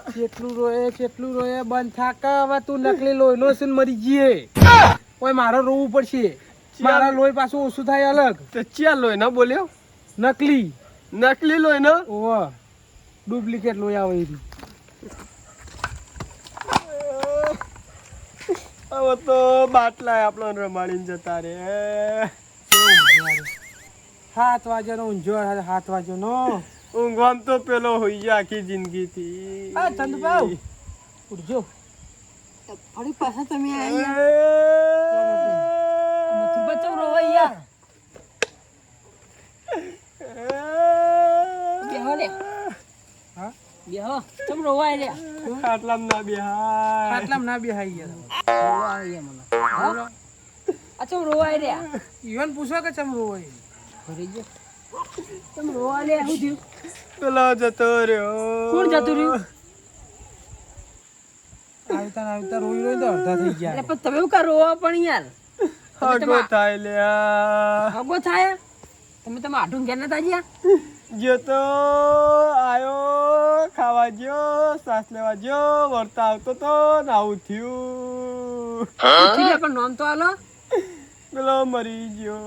કેટલું રોયે બંધ થાક હવે તું નકલી લોહીનો છે ને મરી જઈએ કોઈ મારે રોવું પડશે મારા લોહી પાછું ઓછું થાય અલગ તો ચિયા લોહી ન બોલ્યો નકલી લોહી ન ઓહ ડુપ્લિકેટ લોહી આવે એ હવે તો બાટલા આપણો રમાડીને જતા રે 7 વાગ્યાનો ઊંઝો 7 વાગ્યાનો ઊંઘવામ તો પેલો હોઈ ગયા આખી જિંદગી થી આ ચંદુભાઈ ઉઠજો ફરી પાછા તમે આવ્યા મત બચો રો યાર બેહો લે હા બેહો તમ રોવાય રે ખાટલામાં ના બેહાઈ ગયા રોવાય મને હા આ તમ રોવાય રે ઈવન પૂછો કે ચમ રોવાય ફરી જો તમ રોવા લે હું થયું પેલો જતો રહ્યો કોણ જતું રહ્યું આવતા રોઈ તો અડધા થઈ ગયા અરે પણ તમે શું કા રોવા પણ યાર હગો થાય લ્યા હગો થાય તમે આઢું ઘેર નતા ગયા જો તો આયો ખાવા ગયો સાસ લેવા ગયો વર્તા આવતો તો ને આવું થયું ઠીક પણ નામ તો આલો પેલો મરી ગયો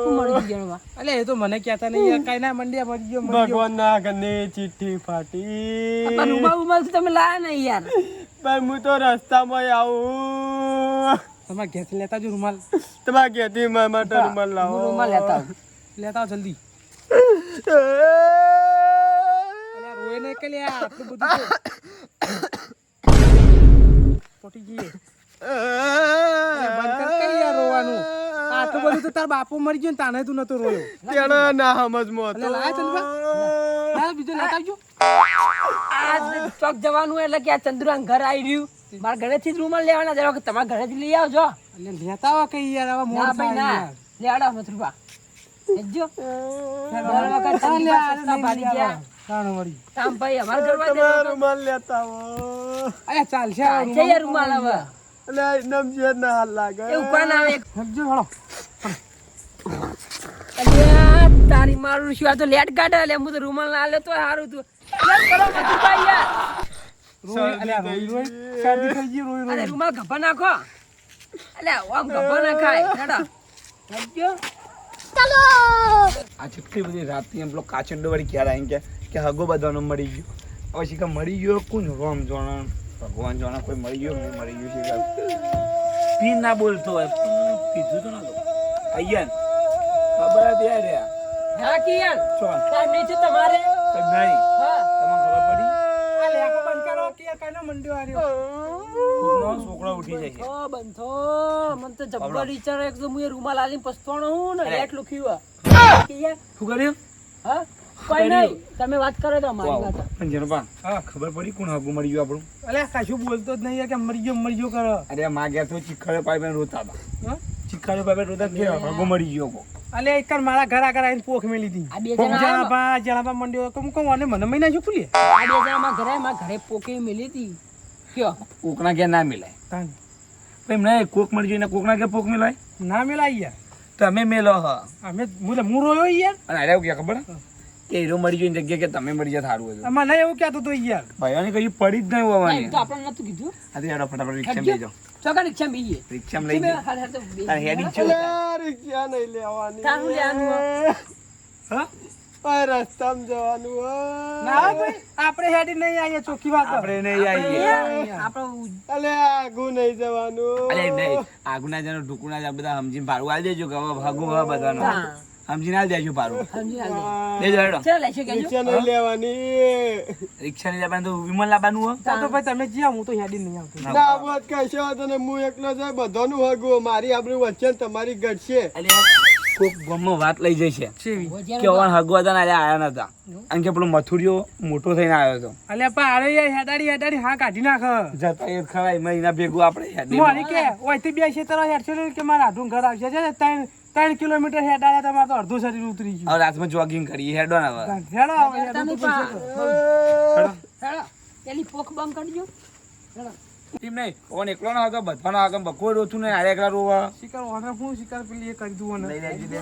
તું મરી ગયો અલે એ તો મને કહેતા નહીં યાર કઈ ના મંડ્યા મરી ગયો ભગવાન ના ઘરની ચિઠ્ઠી ફાટી પણ રૂમાલ તમે લાયા નહીં યાર પણ હું તો રસ્તામાં આવું તમારે ઘેર લેતા જો રૂમાલ તમારા ઘેરથી મારા માટે રૂમાલ લાવો રૂમાલ લેતા આવો જલ્દી રોય નહીં કે લ્યા આટલું બધું પોટી ગઈ બંધ કર યાર રોવાનું આટલું બધું તો તાર બાપુ મરી ગયો ને તાને તું નતો રોયો તેનો ના સમજમાં એટલે લાય ચંદુભા બીજો લેતા આવજો આ ચોક જવાનું એટલે કે આ ચંદ્રાંગ ઘર આવી રહ્યું મારા ઘરેથી જ રૂમાલ લેવાના જરા કે તમારા ઘરેથી લઈ આવજો એટલે લેતા આવો કઈ યાર આવા ના મોડ ભાઈ ના લેવાડો મથુરબા લેજો દર વખત ચંદ્રા ભાડી ગયા તાણ વળી તામ ભાઈ અમાર ઘરમાં તમારા રૂમાલ લેતા આવો અરે ચાલશે છે યાર રૂમાલ હવે એટલે એકદમ જે ના હાલ લાગે એવું કોણ આવે સમજો હાલો અલ્યા તારી મારું શું આ તો લેટ ગાડે એટલે હું તો રૂમાલ ના લે તો સારું તું લેટ કરો મથુરબા યાર રોય અલ્યા રોય શરદી થઈ ગઈ રોય અરે રૂમાલ ગભા નાખો અલ્યા આમ ગભા ના ખાય હેડો લેજો આ કેટલી બધી રાતની એમ પેલો કાચંડો વાળી ક્યારે આવી કે હગો બધાનો મળી ગયો હવે શીખા મળી ગયો કોણ રોમ જોણા ભગવાન જોણા કોઈ મળી ગયો નહીં મળી ગયું શીખા પી ના બોલતો હોય પીધું તો નતો અહીંયા ખબર હતી યાર હા કે યાર ચોલ ટાઈમ નહીં છે તમારે કઈ નહીં હા તમને ખબર પડી આ લેકો બંધ કરો કે યાર કઈનો મંડ્યો આર્યો કોકનો છોકરો ઉઠી જાય છે ઓ બંધો મન તો જબ્બર વિચાર એક તો મુએ રૂમાલ આલીને પસ્તોણો હું ને લેટ લખ્યું કે યાર શું કર્યું હા કોઈ નહીં તમે વાત કરો તો અમારી વાત પણ જેનપા હા ખબર પડી કોણ હગું મળી ગયું આપણું અલ્યા કશું બોલતો જ નહીં યાર કે મરી ગયો કરો અરે માં ગયા તો ચીખડે પાઇપ રોતા હતા હા ચીખડે પાઇપ રોતા કે હગો મળી ગયો કો અલ્યા એક મારા ઘર આગળ આવીને પોખ મેલી હતી આ બે જણા જણાબા મંડ્યો કમ કમ અને મને મહિના શું ખુલી આ બે જણા માં ઘરે પોકે મેલી હતી કયો કોકના ઘેર ના મિલાય તાન એમને કોક મળી ગયું ને કોકના ઘેર પોક મિલાય ના મેલાઈ યાર તમે મેલો હ અમે હું રોયો યાર અને અરે એવું ખબર કે હીરો મરી ગયો જગ્યા કે તમે મરી જાય સારું હતું મને એવું કહેતો તો યાર ભાઈઓને કઈ પડી જ નહીં હોવાની તો આપણે નતું કીધું આથી હેડો ફટાફટ રિક્ષામાં લઈ જાઓ ચોકા રિક્ષા બીએ રિક્ષામાં લઈ જાઓ હાલ હાલ તો બે તાર હેડી છો રિક્ષા નહીં લેવાની તારું લેવાનું હા આ રસ્તામાં જવાનું ના ભાઈ આપણે હેડી નહીં આવીએ ચોખ્ખી વાત આપણે નહીં આવીએ આપણો અલે આગું નહીં જવાનું અરે નહીં આગુના જનો ઢુકુના જ બધા સમજીને ભાડું આલી દેજો કે હવે ભાગું હવે બધાનો સમજીને આલી દેજો ભાડું સમજી હાલ દેજો હેડો ચાલ લેશે કેજો રિક્ષા નહીં લેવાની રિક્ષા ની જવાનું તો વિમલ લાવવાનું હો તો ભાઈ તમે જ્યાં હું તો હેડી નહીં આવતો ના વાત કશો તને હું એકલો જાય બધાનું હગું મારી આપણી વચ્ચે ને તમારી ઘટશે એટલે કોક ગામમાં વાત લઈ જશે છેવી કે હવે હગવાદા ના આયા નતા અને કે પેલો મથુરિયો મોટો થઈને આવ્યો હતો અલ્યા પણ આરે યાર હેડાડી હા કાઢી નાખ જતા એ ખરા એના ભેગું આપણે હેડી મોરી કે ઓયથી બે છે તરફ હેડશે ને કે મારા આઢું ઘર આવશે છે 3 કિલોમીટર હેડાયા તમારે તો અડધું શરીર ઉતરી ગયું હવે રાતમાં જોગિંગ કરીએ હેડો ને હવે હેડો હવે હેડો તમે તો પા પૈસા હેડો પેલી પોખ બંધ કરજો હેડો ટીમ નહીં ઓન એકલો ના હતો બધાનો આગમ બકો રોતું ને આરે એકલા રોવા શિકાર ઓર્ડર હું શિકાર પેલી એ કરી દઉં લઈ લેજો બે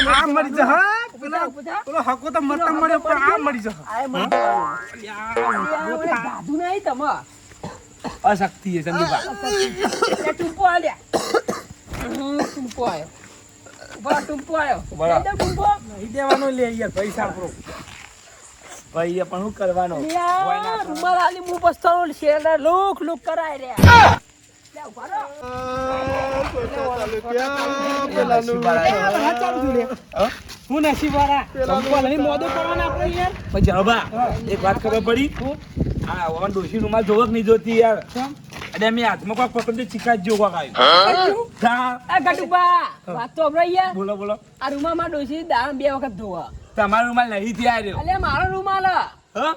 આ મરી જા પૂછા. પેલો હકો તો મરતા મળ્યો પણ આ મરી જશે. આ મરી જવાનું. ઓલે ગાધું નહીં તમે. અશક્તિ છે ચંદુભા. એ ટૂંપો આલ્યા. ટૂંપો આયો. ઉભા ટૂંપો આયો. બરાબર. લઈ દો ટૂંપો. નહીં દેવાનો લે યાર પૈસા આપણો. ભાઈ પણ શું કરવાનો લ્યા, રૂમાલ આલી મું પસ્તાળો શેરડા લુક લુક કરાય રહ્યા. લ્યા, ઉભા રહો. હું નસીબવાળા. ચંપલ અહીં મોદો કરવાના આપણે યાર. પણ જણોભા, એક વાત ખબર પડી આ ઓન ડોશી રૂમાલ જોવો કે નહીં જોતી યાર અને મેં હાથમાં કોક પકડી ચીકા જ જોવા આવ્યું હા આ ગટુબા, વાત તો હંભળાઈ યાર. બોલો બોલો આ રૂમાલમાં ડોશી દાળ 2 વખત ધોવા. તમારો રૂમાલ નહીં ત્યાં રહ્યો અલ્યા, મારો રૂમાલ હ. હા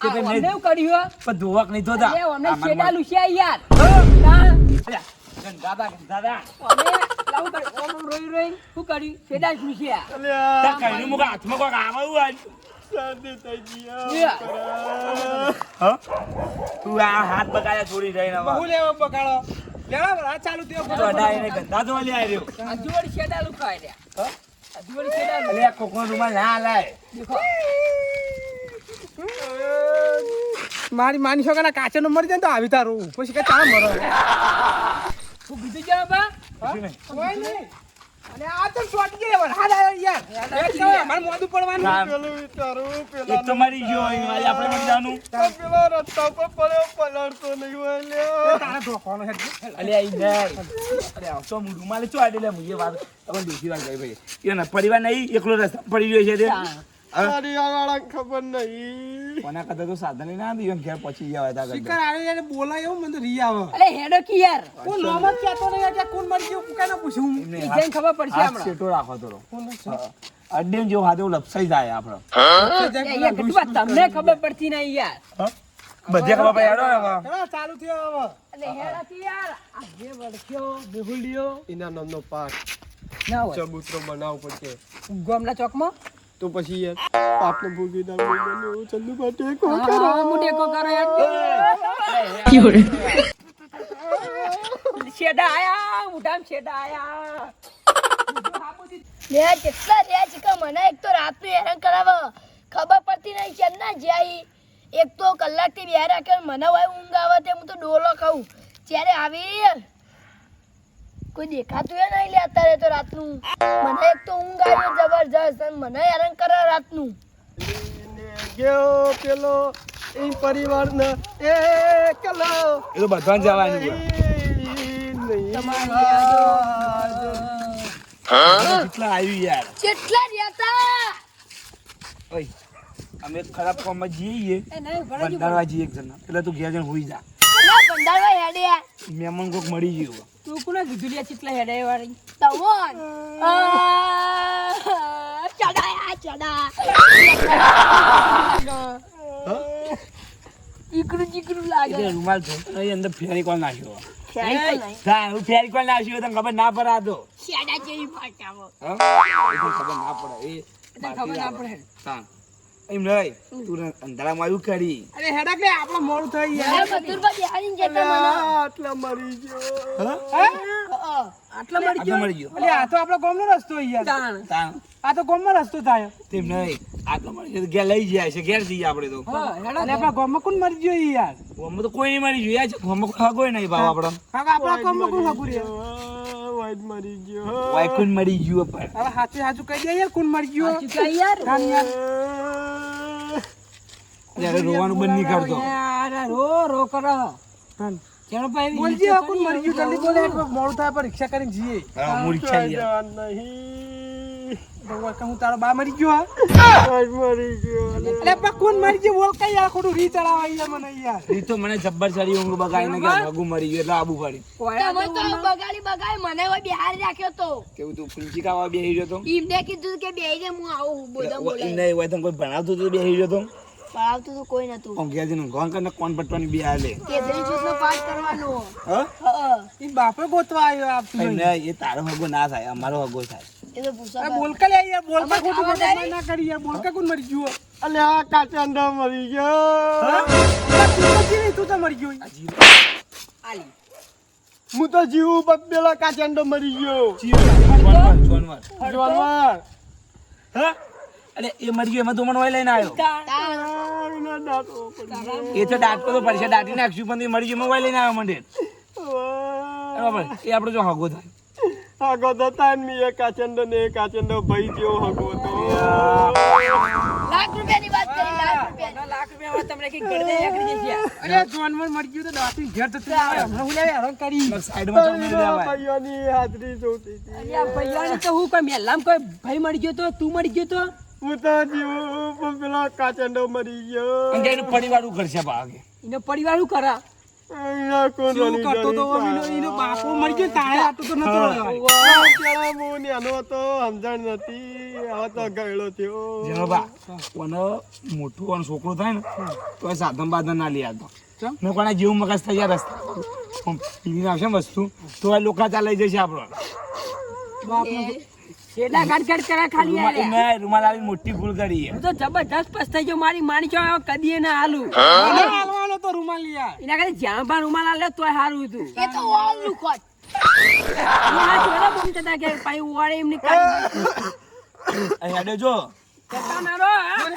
કે આ તમે અમને એવું કર્યું હ? પણ ધોવાક નહીં ધોતા અલ્યા, અમને આમાં શેડા માં- લૂસ્યા યાર. હા? દાદા દાદા અમે લાવું કર્યું. ઓમ ઓમ રોઈ રોઈ શું કર્યું? શેડા જ લૂસ્યા. તા કઈનું મુખ હાથમાં કોક આવું આજ લ્યા. હા તું આ હાથ બગાડ્યા છોડી જઈને હવે. બહુ લેવો બગાડો. લેવા આ ચાલુ થયો. તો અડાઈને ગંદા ધોવા લઈ આવ્યો હજુ વળી શેડા લુકાય રહ્યા. હજુ વળી શેડા લુકાય. અલ્યા કોકનો રૂમાલ ના લાય દેખો. મારી માની છો કે કાચો મરી જાય ને તો આવી તારું પછી કે ચાલ મરો. હું બીજું જવાબ બા? કશું નહીં. કોઈ નહીં. અને આ તો શોટ ગયો વરસાદ આવ્યો યાર. એક તો અમારે મોઢું પડવાનું. સાહેબ, પેલું વિચારું એક પેલા તો મરી ગયો અહીં, આજે આપણે મરી જવાનું પેલા રસ્તા પર પડ્યો પલળતો નહીં હોય લ્યો. તારે ધોવાનો હેડ. અલ્યા ઈ નહીં અરે આ તો હું રૂમાલે ચો આડે લે મુજે વાત હવે દૂસરી વાત ગઈ ભાઈ એના પરિવાર નહીં એકલો રસ્તા પડી રહ્યો છે તે તારી વાળા ખબર નહીં. કોના કરતા તો સાધન લઈને આવી એમ ઘેર પહોંચી ગયા હતા શિખર આવે એટલે બોલાય એવું મને તો રી આવે. અલે હેડો કી યાર. કોણ નામ જ કહેતો નહીં કે કોણ મરી ગયું કાંઈ ના પૂછ્યું. એમને ઈ જઈને ખબર પડશે હાથ હમણાં. સેટો રાખો થોડો અડ્ડેમ જેવો હાથે લપસાઈ જાય આપણો યાર, ગટુબા, તમને ખબર પડતી નહીં યાર. બધે ખબર પડે હેડો ને હવે. ચાલો, ચાલુ થયો હવે. અલે હેડા કી યાર. આ જે વળખ્યો, બેહુલ્યો એના નામનો પાઠ ના હોય. ચબૂતરો બનાવવો પડશે ગામના ચોકમાં તો પછી યાર પાપને ભોગી દાવ ચંદુ પાટે કો હા, હું ટેકો કરો યાર. શેડા આયા, મોઢામાં શેડા આયા. લે કેટલા રહ્યા છે કે મને એક તો રાતનું હેરાન કરાવે ખબર પડતી નહીં કે ના જાય એક તો કલાકથી બે રાખે મને હોય ઊંઘ આવે તે હું તો ડોલો ખાઉં ત્યારે આવી કોઈ દેખાતું એ નહીં લે અત્યારે તો રાતનું મને એક તો ઊંઘ આવ્યો જબરજસ્ત અને મને હેરાન કરે રાતનું ગયો પેલો એ પરિવારને એકલો એ તો બધાને જવાનું છે. કેટલા આવ્યું યાર કેટલા રહ્યા તા ઓય અમે એક ખરાબ કામમાં જઈએ એ નહીં, ભરાઈ ગયું. બંધારવા જઈએ એક જણા એટલે તું ઘેર જઈને હોઈ જા ના ભંડારવા હેડ્યા મહેમાન કોક મળી ગયું તું કોને કીધું લ્યા ચીટલા હેડા એ વાળી? તમોન ચડાયા ચડા ચીકણું ચીકણું લાગે. એટલે રૂમાલ ધોતો નહીં, અંદર ફેરી કોલ નાખ્યો ક્યાંય તો નહીં હા હું ફેરી કોલ નાખ્યો તને ખબર ના પડે આ તો શેડા જેવી ફાટાવો હા? એ તો ખબર ના પડે એ એટલે ખબર ના પડે. હા. એમ નહીં તું અંધારામાં આવ્યું કરી અરે હેડા કે આપણો મોડું થઈ યાર. અરે બતુરબા બેહાડીને જતા મને આટલા મરી ગયો આટલા મળી આટલો મળી ગયો અલે આ તો આપણો ગામનો રસ્તો યાર. તાણ. તાણ આ તો ગામમાં રસ્તો થાય. તેમ નહીં આટલો મળી ગયો તો ઘેર લઈ જાય છે ઘેર જઈએ આપણે તો હા, હેડા અને આપણા ગામમાં કોણ મરી ગયો ઈ યાર? અમે તો કોઈ નહીં મળી જોયા છે અમે કોઈ નહીં ભાવ આપણો કાકા આપણા ગામમાં કોણ હગું રે? વાઈટ મરી ગયો વાયકુન મળી ગયું પણ હવે હાચે હાચું કહી દે યાર કોણ મરી ગયો? સાચું કહે યાર. કાન યાર. ત્યારે રોવાનું બંધ નહીં કરતો યાર, રો કરો. કાન. ચલો ભાઈ, બોલજે હવે કોણ મરી ગયું જલ્દી બોલે એટલે મોડું થાય પણ રિક્ષા કરીને જઈએ. હા, હું રિક્ષા લઈ આવ્યો. નહીં તો બોલ કે હું તારો બા મરી ગયો હા? વાઈટ મરી ગયો અલે પણ કોણ મરી ગયું બોલ કઈ યાર ખોટું રી ચડાવા યાર મને યાર. એ તો મને જબ્બર ચડી ઊંઘ બગાડીને કે ભગું મરી ગયું એટલે આબુ પડી કોયા તમે તો બગાડી મને હોય બિહાર રાખ્યો તો કેવું તું ફૂંચી ખાવા બેહી રહ્યો તો એમને કીધું કે બેહીને હું આવું બોલા એમ બોલા નહીં હોય તો કોઈ ભણાવતું તો બેહી રહ્યો તો પડાવતું તો કોઈ નતું આમ ઘેર જઈને ઘોંઘ કરીને કોણ પટવાની બે હાલે કેદરી જૂથનો પાઠ કરવાનો હા હા ઈ બાપે ગોતવા આવ્યો આપતું એમ નહીં. નહીં, એ તારો હગો ના થાય અમારો હગો થાય એ તો પૂછો અરે બોલ કે લે યાર બોલ કે અમારે ખોટું ખાવા ખોટું ના કરી યાર બોલ કે કોણ મરી ગયું? અલે આ કાચંડો મરી ગયો હા? અલા તું તો જીવી, તું તો મરી ગયો. આલી. હું તો જીવું પણ પેલો કાચંડો મરી ગયો જાનવર, જાનવર. જાનવર હા? અરે એ મરી ગયો એમાં તો મને ઓય લઈને આવ્યો એના દાંતો પડી એ તો દાંતકો તો પડશે દાંતી નાખશું પણ એ મરી ગયો એમાં ઓય લઈને આવ્યો મંડે બરાબર એ આપણો જો હગો થાય હગો તો તાનમી એ કાચંડો ને એ કાચંડો ભાઈ જેવો હગો તો લાખ રૂપિયાની વાત કરી, લાખ રૂપિયાની. લાખ રૂપિયા હવે તમને કઈ ગળદે એકડી જશે. અરે જોનમાં મરી ગયું તો દાંતી ઘેર તો હમણાં હું લે હેરાન કરી સાઈડમાં તો મેં લેવાય ભાઈઓની હાજરી જોતી હતી. અલ્યા ભૈયાને તો હું કોઈ મેલામ કોઈ ભાઈ મરી ગયો તો તું મરી ગયો તો હું તો જીવું પણ પેલો કાચંડો મરી ગયો અને એનું પરિવારનું કરશે ભાગે એનો પરિવાર શું કરે અહીંયા કોણ શું રણી કરતો તો જણી એનો બાપો મરી ગયો તારે આટો તો નતો રહ્યો. ત્યારે હું નાનો હતો સમજણ નથી હવે તો ગયેલો થયો જેનો બા કોનો મોટું અને છોકરો થાય ને તો એ સાધન બાધન ના લઈ આવતો ચમ? મેં કોના જેવું મગજ થઈ જાય રસ્તા પીને આવશે ને વસ્તુ તો આ લોકો ત્યાં લઈ જશે આપણો શેડા ગાડ કરે ખાલી યાર. મેં રૂમાલ આવી મોટી ભૂલ કરી હું તો જબરદસ્ત પસ્તાઈ ગયો મારી માની છો કદી એને હાલું મને હાલવાનો તો રૂમાલ લઈ આવ. એના કરતા જ્યાં પણ રૂમાલ આલ્યો તોય સારું હતું એ તો ઓળનું ખોટ. આ જોડે બોમ થતા કે ભાઈ ઉવાડે એમની કાઢી હેડે જો જતા મારો હા?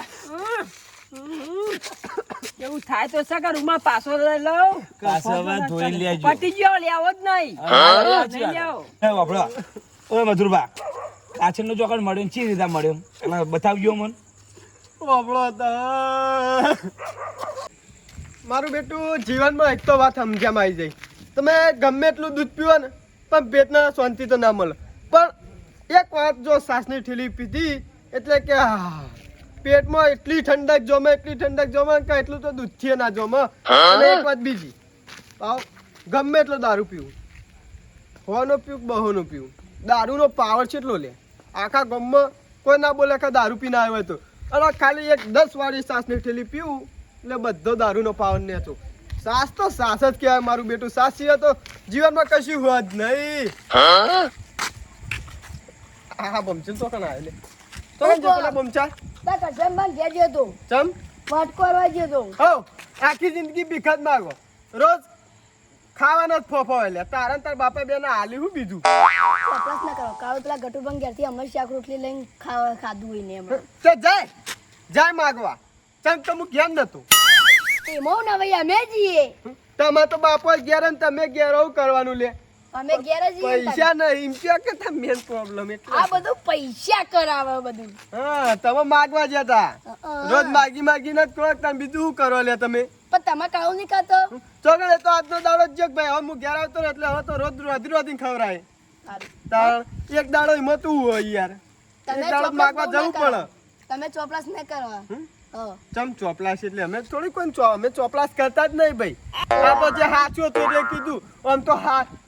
એવું થાય તો સકા રૂમાલ પાછો લઈ લઉં કાસવા ધોઈ લેજો પટી ગયો લેવો જ નહીં નહીં લેવો. એ વાપરો ઓય મધુરબા કાચનનો ચોકડ મળ્યો ને ચી રીતે મળ્યો એમાં બતાવજો મને બાપડો હતા મારું બેટું જીવનમાં એક તો વાત સમજ્યામાં આવી જાય તમે ગમે એટલું દૂધ પીવો ને પણ પેટના શાંતિ તો ના મળે પણ એક વાત જો સાસની ઠીલી પીધી એટલે કે પેટમાં એટલી ઠંડક જોમે કે એટલું તો દૂધથી ના જોમે અને એક વાત બીજી આવ ગમે એટલો દારૂ પીવું હોનો પીવું બહોનો પીવું દારૂનો પાવર કેટલો લે આખા ગામમાં કોઈ ના બોલે કે દારૂ પીને આવ્યો હતો અને ખાલી એક 10 વાળી સાસની ઠેલી પીવું એટલે બધો દારૂનો પાવર ને હતો સાસ તો સાસ જ કહેવાય મારું બેટું સાસ સિવાય તો જીવનમાં કશું હોય જ નહીં હા બમચન તો કના આવે તો કેમ જો પેલા બમચા તાર કસમમાં ઘેર ગયો તો. ચમ વાટકો કરવા ગયો તો. હો આખી જિંદગી ભીખત માગો રોજ ખાવાનો જ ફોફો એટલે તારા તાર બાપા બેન હાલી હું બીજું તપાસ ના કરો. કાળો પેલા ગટુભાઈ ઘેરથી હમણાં શાક રોટલી લઈને ખાધું હોય ને એમાં. તે જાય માગવા ચમ તો હું ઘેર નતું એમાં ને ભાઈ અમે જઈએ. તમે તો બાપો ઘેર ને તમે ઘેર આવું કરવાનું લે અમે ઘેર જ જઈએ. પૈસા નહીં એમ કે તમે મેન પ્રોબ્લેમ એટલે આ બધું પૈસા કરાવે બધું. હા તમે માગવા જતા રોજ માગીને જ કરો તમે બીજું શું કરો લે તમે પણ તમે કાળું નહીં ખાતો. ચોકડે તો આજનો દાડો જ જગ ભાઈ હવે હું ઘેર આવતો ને એટલે હવે તો રોજ રોધી ખવરાય સારું. તાર એક દાડો એમાં તું હોય યાર તમે એક દાડો ચોપલાસ માગવા બહુ ના જવું કરો. પડે તમે ચોપલાસ નહીં કરવા. હા. ચમ ચોપલાસ એટલે અમે થોડી કોઈ અમે ચોપલાસ કરતા જ નહીં ભાઈ આ તો જે સાચું હતું એ કીધું આમ તો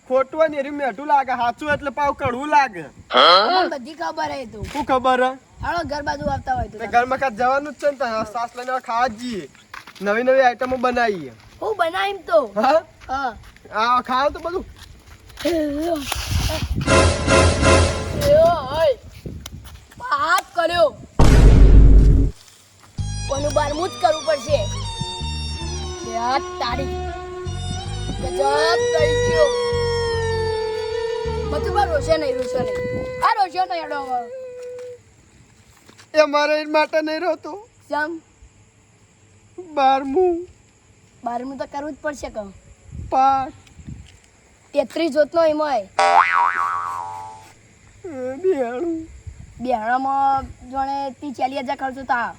ખોટું હોય ને એરી મેઠું લાગે સાચું એટલે પાવ કડવું લાગે અમને બધી ખબર હે તું. શું ખબર હે હાલો ઘર બાજુ આવતા હોય તો તે ઘરમાં કાંઈ જવાનું જ છે ને તારે સાસ લઈને હવે ખાવા જ જઈએ નવી આઈટમો બનાવીએ હું બનાવીમ તો. હા હા. આ ખાવા તો બધું હાથ કર્યો કોનું બારમું જ કરવું પડશે. યાર તારી ગજબ થઈ ગયો. બધું બા રોશન નહીં આ રોશન નહીં અડો એ મારે એ માટે નહીં રહેતો સમ 12મું બારમું તો કરવું જ પડશે કહું. પાઠ 33 જોતનો એમાં બિહાણું બિહારમાં જોણે 30-40 હજાર ખર્ચો તા.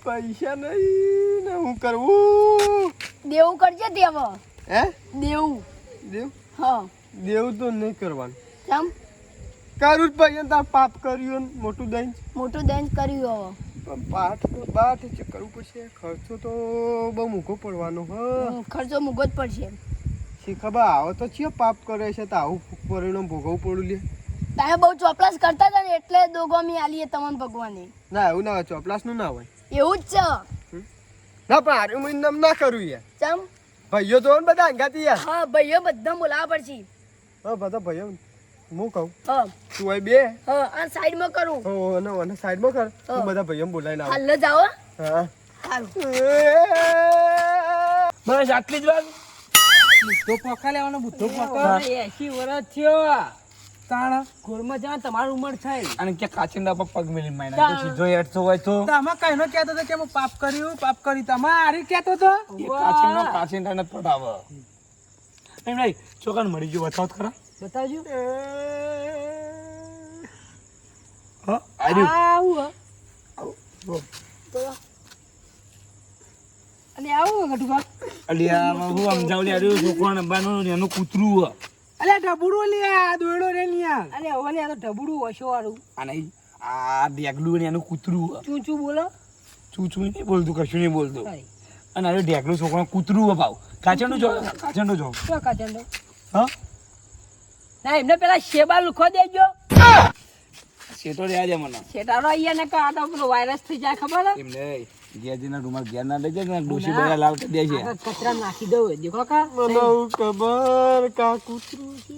પૈસા નહીં ને હું કરવું દેવું કરજે દેવ હે દેવું. દેવ હા. દેવું તો નહીં કરવાનું સમ કરું જ ભાઈ તાર પાપ કર્યું ને મોટું દઈ મોટું દંડ કર્યું હવે. પણ પાઠ છે કરવું પડશે ખર્ચો તો બહુ મૂકો પડવાનો હ ખર્ચો મૂકો જ પડશે. શી ખબર આવો તો ચિયો પાપ કરે છે તો આવું પરિણામ ભોગવવું પડું લે તમે બહુ ચોપલાસ કરતા હતા ને એટલે દોગોમી આલીએ તમને ભગવાને. ના એવું ના હોય ચોપલાસનું ના હોય એવું જ છે. ના પણ આર્યું હું નામ ના કરું યાર ચમ ભાઈઓ તો ને બધા અંગાતી યાર હા ભાઈઓ બધા બોલાવવા પડશે. હા બધા ભાઈઓ હું કહું હા તું અહીં બે હા આ સાઈડમાં કરું. અને સાઈડમાં કર તું બધા ભાઈઓ બોલાવીને આવ હાલ જ આવો. હા સારું. બસ આટલી જ વાત બુદ્ધો પોકા લેવાનો બુદ્ધો પોકા 80 વર્ષ થયો તાણ ઘોરમાં જવા તમારી ઉંમર થાય અને કે કાચિંડા પર પગ મેલી માયના તો સીધો હેઠતો હોય તો તમે કઈનો કહેતો હતો કે હું પાપ કર્યું તમે આરી કહેતો હતો એ કાચિંડા ને પટાવ એમ નહીં ચોકન મળી ગયો બતાવ તો ખરા બતાવજો હા આર્યું આવું અને આવું ગટુભા અલિયા હું સમજાવ લે આર્યું છોકરો નંબાનું એનું કૂતરું હ અલ્યા ઢબુડો લે આ દોયડો રે નિયા અરે હવે આ તો ઢબુડું વશો વાળું અને આ ઢેગલું ને એનું કૂતરું હ ચૂચું બોલો ચૂચું નહીં બોલતું કશું નહીં બોલતું કાંઈ. અને હવે ઢેગલું છોકરો કૂતરું હ ભાવ કાચંડું જો શું કાચંડો હા ના એમને પેલા શેબા લુખો દેજો સેટો રહ્યા છે મને શેટારો અહીંયા ને આ તો પેલો વાયરસ થઈ જાય ખબર હે? એમને ગેજીના રૂમાલ ઘેર ના લઈ જાય ને ડોશી બધા લાલ કરી દે છે આગળ કચરા નાખી દઉં દેખો કા મને હું ખબર કા કૂતરું છે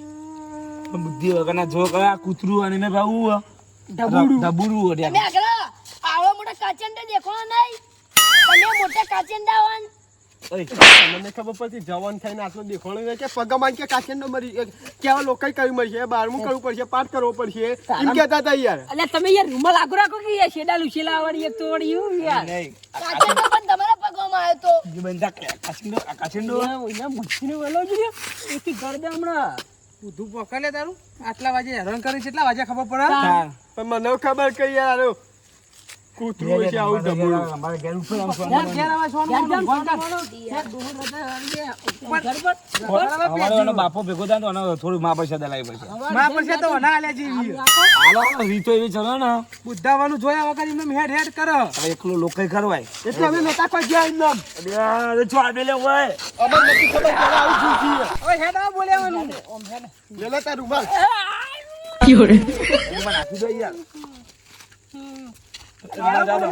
પણ બુદ્ધિ વગરના જો કયા કૂતરું અને મેં ભાવું ઢબુડું ઢબુડું તમે અડ્યા આગળ આવો મોટા કાચંડા દેખો નહીં તમે મોટા કાચંડા વાન મને ખબર પડતી જવાન થઈને આટલો દેખાણો નહીં કે પગમાં કે કાચંડો મરી કેવા લોકો કઈ મળશે બારમું કરવું પડશે પાઠ કરવો પડશે એમ કહેતા હતા યાર એટલે તમે યાર રૂમાલ આગળ રાખો કે યાર શેડા લુશેલા વાળી એક તો વળી એવું યાર નહીં કાચંડો પણ તમારા પગમાં આવ્યો તો જે બંધા કાચિંડો એના મચ્છીને વેલો જોઈએ એથી ઘર દે હમણાં બધું પકડે તારું આટલા વાગે હેરાન કરી કેટલા વાગે ખબર પડે તાર. પણ મને ખબર કે યાર કૂતરું છે આવું ઢબુડું અમારે ઘેર ઉપર આમ ઘેર સોનું ઘેર આવે સોનું ઘેર જામ ભગવાન કર. અમારો એનો બાપો ભેગો થાય તો એને થોડું મા પૈસા દલાવી પડશે માં પડશે તો ના આલ્યા જેવી હાલો રીતો એવી ચલો ને બુદ્ધાવાનું જોયા વગર એમને હેડ હેડ કરો હવે એકલો લોકો કરવાય એટલે અમે નતા કોઈ ગયા એમ નામ અમે નથી ખબર કે આવું શું છે હવે હેડ આ બોલ્યાવાનું લેલો તાર રૂમાલ નાખી દો યાર ચાલો તો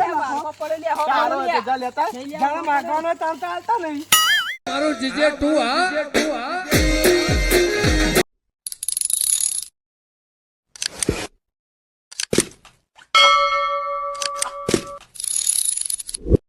જા લેતા જાણે માગવાનો તાર તો આલતા નહીં મારું જીજે તું હા